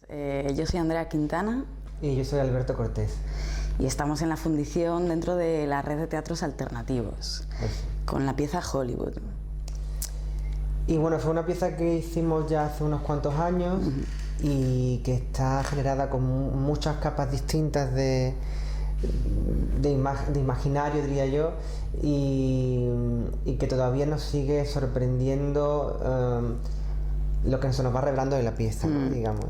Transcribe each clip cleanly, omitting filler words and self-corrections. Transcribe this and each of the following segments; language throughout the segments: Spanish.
Yo soy Andrea Quintana. Y yo soy Alberto Cortés. Y estamos en la fundición dentro de la red de teatros alternativos, con la pieza Hollywood. Y bueno, fue una pieza que hicimos ya hace unos cuantos años y que está generada con muchas capas distintas de imaginario, diría yo, y que todavía nos sigue sorprendiendo lo que se nos va revelando de la pieza, ¿no? Digamos.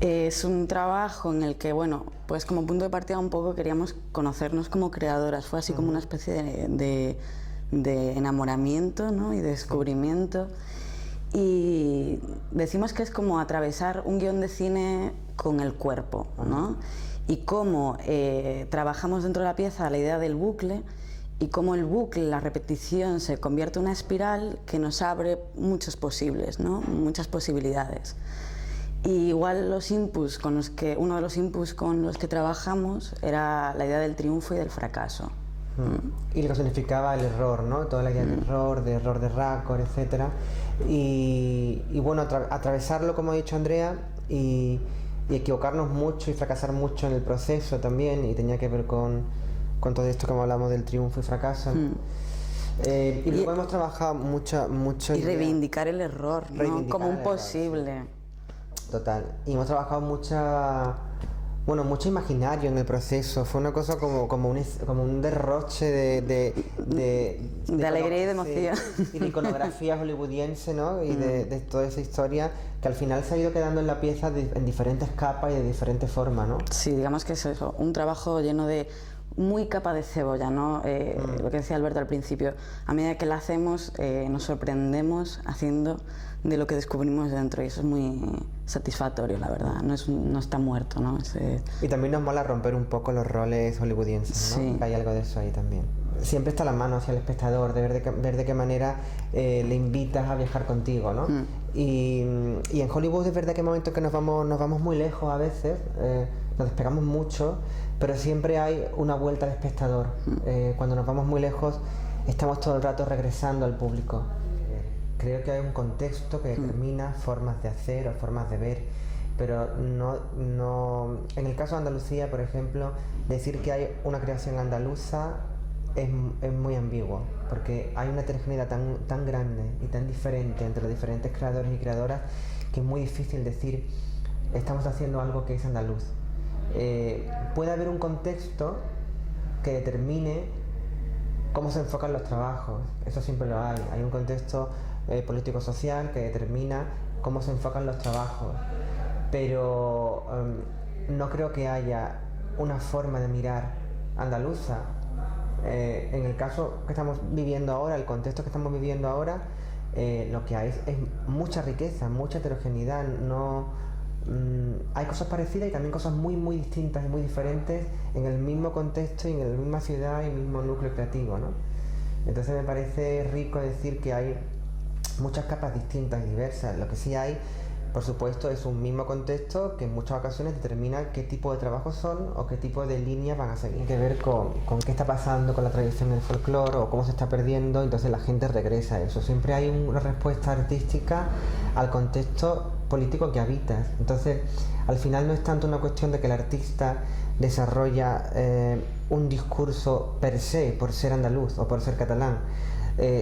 Es un trabajo en el que, bueno, pues como punto de partida un poco queríamos conocernos como creadoras. Fue así como una especie de enamoramiento, ¿no? Y de descubrimiento. Y decimos que es como atravesar un guión de cine con el cuerpo, ¿no? Y cómo trabajamos dentro de la pieza la idea del bucle, y cómo el bucle, la repetición, se convierte en una espiral que nos abre muchos posibles, ¿no? Muchas posibilidades. Y igual los inputs con los que, uno de los inputs con los que trabajamos era la idea del triunfo y del fracaso. Y lo que significaba el error, ¿no? Toda la idea del error de Raccord, etc. Y bueno, atravesarlo, como ha dicho Andrea, y equivocarnos mucho y fracasar mucho en el proceso también, y tenía que ver con todo esto que hablamos del triunfo y fracaso. Y luego hemos trabajado mucho y reivindicar el error, ¿no? Como un posible. Total. Y hemos trabajado mucho imaginario en el proceso. Fue una cosa como un derroche de alegría y de emoción. Y de iconografía hollywoodiense, ¿no? Y de toda esa historia que al final se ha ido quedando en la pieza en diferentes capas y de diferentes formas, ¿no? Sí, digamos que es eso, un trabajo lleno de muy capa de cebolla, ¿no? Lo que decía Alberto al principio, a medida que la hacemos nos sorprendemos haciendo de lo que descubrimos dentro, y eso es muy satisfactorio, la verdad, no está muerto, ¿no? Y también nos mola romper un poco los roles hollywoodienses, ¿no? Sí. Que hay algo de eso ahí también. Siempre está la mano hacia el espectador, de ver de qué manera le invitas a viajar contigo, ¿no? Y en Hollywood es verdad que hay momentos que nos vamos muy lejos a veces, nos despegamos mucho, pero siempre hay una vuelta al espectador. Cuando nos vamos muy lejos, estamos todo el rato regresando al público. Creo que hay un contexto que determina formas de hacer o formas de ver, pero no. En el caso de Andalucía, por ejemplo, decir que hay una creación andaluza es muy ambiguo, porque hay una heterogeneidad tan grande y tan diferente entre los diferentes creadores y creadoras que es muy difícil decir estamos haciendo algo que es andaluz. Puede haber un contexto que determine cómo se enfocan los trabajos, eso siempre lo hay. Hay un contexto político-social que determina cómo se enfocan los trabajos, pero no creo que haya una forma de mirar andaluza. En el caso que estamos viviendo ahora, el contexto que estamos viviendo ahora, lo que hay es mucha riqueza, mucha heterogeneidad. Hay cosas parecidas y también cosas muy distintas y muy diferentes en el mismo contexto y en la misma ciudad y el mismo núcleo creativo, ¿no? Entonces me parece rico decir que hay muchas capas distintas y diversas. Lo que sí hay, por supuesto, es un mismo contexto que en muchas ocasiones determina qué tipo de trabajos son o qué tipo de líneas van a seguir. Tiene que ver con qué está pasando con la tradición del folclore o cómo se está perdiendo, entonces la gente regresa a eso. Siempre hay una respuesta artística al contexto político que habitas. Entonces, al final no es tanto una cuestión de que el artista desarrolla un discurso per se, por ser andaluz o por ser catalán,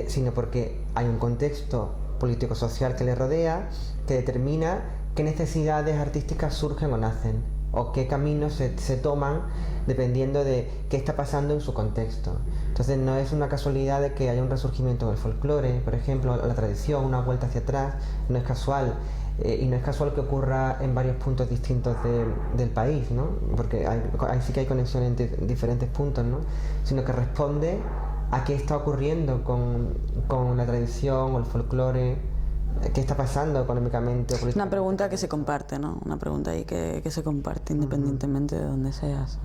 sino porque hay un contexto político-social que le rodea, que determina qué necesidades artísticas surgen o nacen, o qué caminos se toman dependiendo de qué está pasando en su contexto. Entonces no es una casualidad de que haya un resurgimiento del folclore, por ejemplo, la tradición, una vuelta hacia atrás, no es casual. Y no es casual que ocurra en varios puntos distintos del país, ¿no? Porque ahí sí que hay conexiones entre diferentes puntos, ¿no? Sino que responde a qué está ocurriendo con la tradición o el folclore, qué está pasando económicamente o políticamente. Una pregunta que se comparte, ¿no? Una pregunta ahí que se comparte independientemente de donde seas.